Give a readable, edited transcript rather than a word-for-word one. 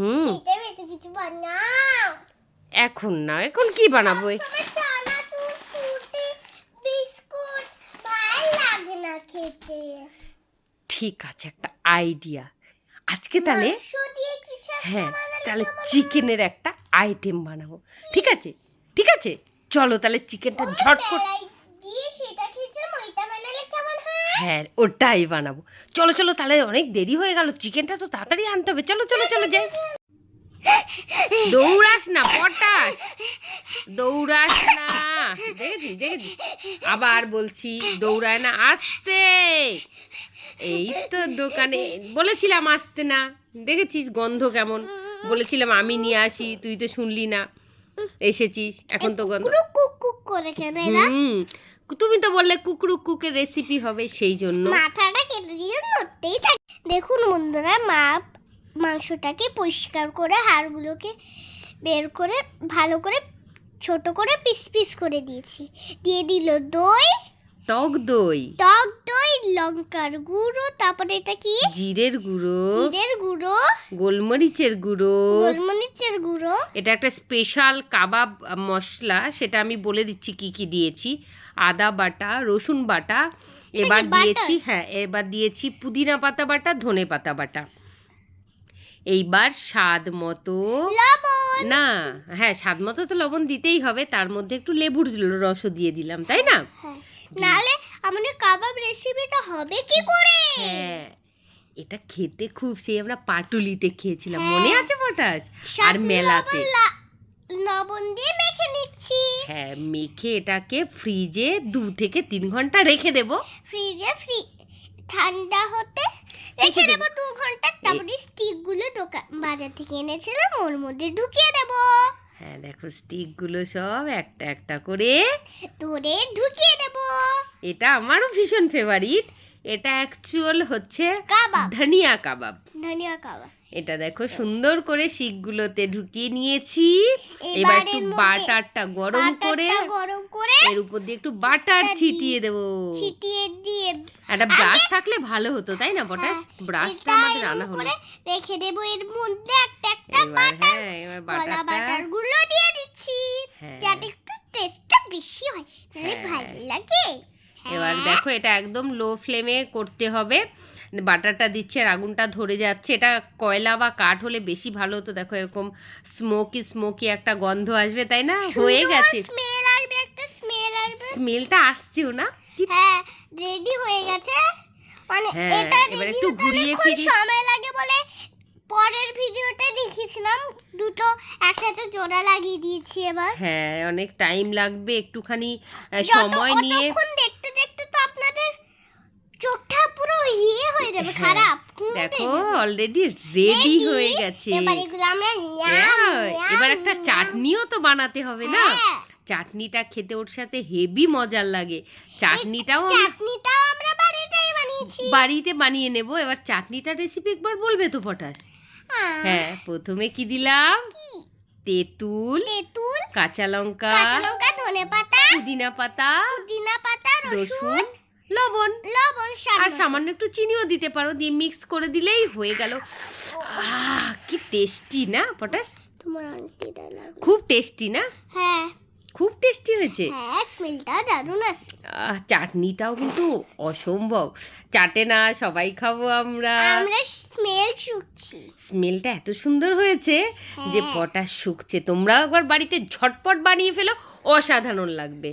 হুম, খেতে বেশি কিছু বানাও। এখন না, এখন কি বানাবো? সবসময় চানাচুর, ফ্রুটি, বিস্কুট ভাল লাগে না খেতে। ঠিক আছে, একটা আইডিয়া। আজকে তাহলে মাংস দিয়ে কিছু একটা হ্যাঁ, বানালে তাহলে কেমন হয়? চিকেনের একটা আইটেম বানাবো। ঠিক আছে, ঠিক আছে, চলো তাহলে চিকেনটা ওই ঝটপট। মেলায় দিয়ে সেটা খেয়েছিলাম, ওইটা বানালে কেমন হয়? হ্যাঁ, ওটাই বানাবো। চলো চলো, তাহলে অনেক দেরি হয়ে গেল, চিকেনটা তো তাড়াতাড়ি আনতে হবে। চলো চলো চলো যাই। দৌড়াস না পটাস, দৌড়াস না। দেখেছিস দেখেছিস, আবার বলছি দৌড়ায় না, আসতে। এই তো দোকানে বলেছিলাম আসতে না, দেখেছিস গন্ধ কেমন। বলেছিলাম আমি নিয়ে আসি, তুই তো শুনলি না, এসেছিস এখন তো গন্ধ। কুকুর কুক কুক করে কেন এরা? হুম, তুমি তো বললে কুকরু কুকের রেসিপি হবে, সেই জন্য। মাথাটা কেটে দিয়ে নড়তেই থাকে। দেখুন বন্ধুরা, মা মাংসটাকে পরিষ্কার করে হাড়গুলোকে বের করে ভালো করে ছোট করে পিস পিস করে দিয়েছি। দিয়ে দিল দই, টক দই, টক দই, লঙ্কার গুঁড়ো, তারপরে এটা কি, জিরের গুঁড়ো, জিরের গুঁড়ো, গোলমরিচের গুঁড়ো। গোলমরিচের গুঁড়ো, এটা একটা স্পেশাল কাবাব মশলা, সেটা আমি বলে দিচ্ছি কি কি দিয়েছি। আদা বাটা, রসুন বাটা, এবার বাটা? দিয়েছি, হ্যাঁ এবার দিয়েছি পুদিনা পাতা বাটা, ধনে পাতা বাটা। এইবার স্বাদ মতো, লবণ। না হ্যাঁ স্বাদ মতো তো লবণ দিতেই হবে, তার মধ্যে একটু লেবুর রসও দিয়ে দিলাম, তাই না? হ্যাঁ, নাহলে আমাদের কাবাব রেসিপিটা হবে কি করে? হ্যাঁ, এটা খেতে খুব, সেই আমরা পাটুলিতে খেয়েছিলাম, হ্যাঁ। মনে আছে পটাশ? আর স্বাদ মেলাতে। লবণ দিয়ে মেখে নিচ্ছি। হ্যাঁ, মেখে এটাকে ফ্রিজে 2 থেকে 3 ঘন্টা রেখে দেবো। ফ্রিজে ঠান্ডা হতে রেখে দেবো 2 ঘন্টা। তারপরে স্টিকগুলো বাজার থেকে এনেছিলাম, ওর মধ্যে ঢুকিয়ে দেবো। হ্যাঁ দেখো, স্টিকগুলো সব একটা একটা করে ধরে ঢুকিয়ে দেবো। এটা আমারও ভীষণ ফেভারিট। এটা অ্যাকচুয়াল হচ্ছে কাবাব, ধনিয়া কাবাব। ধনিয়া কাবাব। এটা দেখো সুন্দর করে শিকগুলোতে ঢুকিয়ে নিয়েছি। এবার একটু বাটারটা গরম করে এর উপর দিয়ে একটু বাটার ছিটিয়ে দেবো। ছিটিয়ে দিয়ে একটা ব্রাশ থাকলে ভালো হতো, তাই না পটাশ? ব্রাশটা আমাদের আনা হলো। রেখে দেবো এর মধ্যে একটা একটা এবার হ্যাঁ, এবার বাটার বাটারটা গুলো দিয়ে দিচ্ছি, হ্যাঁ। যাতে একটু টেস্টটা বেশি হয়, নাহলে হ্যাঁ। ভালো লাগে। এবার দেখো এটা একদম লো ফ্লেমে করতে হবে। বাটারটা দিচ্ছে আর আগুনটা ধরে যাচ্ছে। এটা কয়লা বা কাঠ হলে বেশি ভালো হতো। দেখো এরকম স্মোকি স্মোকি একটা গন্ধ আসবে, তাই না? হয়ে গেছে, স্মেল আসবে, একটা স্মেল আসবে। স্মেলটা আসছেও না? হ্যাঁ, রেডি হয়ে গেছে। মানে হ্যাঁ, এটা এবার ready একটু হতে ঘুরিয়ে অনেকক্ষণ ফিরিয়ে, সময় লাগে বলে পরের ভিডিওতে দেখিয়েছিলাম, দুটো একসাথে জোড়া লাগিয়ে দিয়েছি। এবার হ্যাঁ অনেক টাইম লাগবে, একটুখানি সময় নিয়ে। অতক্ষণ দেখতে দেখতে তো আপনাদের চোখটা পুরো ইয়ে হয়ে যাবে, হ্যাঁ, খারাপ। দেখো অলরেডি রেডি হয়ে গেছে। এবার এগুলো আমরা হ্যাঁ, এবার একটা চাটনিও তো বানাতে হবে না? হ্যাঁ। চাটনিটা খেতে ওর সাথে হেভি মজার লাগে। চাটনিটাও চাটনিটাও আমরা বাড়িতেই বানিয়েছি। বাড়িতে বানিয়ে নেব। এবার চাটনিটার রেসিপি একবার বলবে তো পটাশ? হ্যাঁ, প্রথমে কি দিলাম? তেঁতুল, তেঁতুল, কাঁচা লঙ্কা, ধনেপাতা, পুদিনা পাতা, রসুন, লবণ, আর সামান্য একটু চিনিও দিতে পারো, দিয়ে মিক্স করে দিলেই হয়ে গেল। কি টেস্টি না পটাশ? তোমার আন্টিটা লাগবে। খুব টেস্টি না? হ্যাঁ খুব টেস্টি হয়েছে। হ্যাঁ, স্মেলটা দারুণ আছে। চাটনিটাও কিন্তু অসম্ভব। চাটে না, সবাই খাবো আমরা। আমরা স্মেল শুকছি। স্মেলটা এত সুন্দর হয়েছে যে পটাশ শুকছে। তোমরাও একবার বাড়িতে ঝটপট বানিয়ে ফেলো, অসাধারণ লাগবে।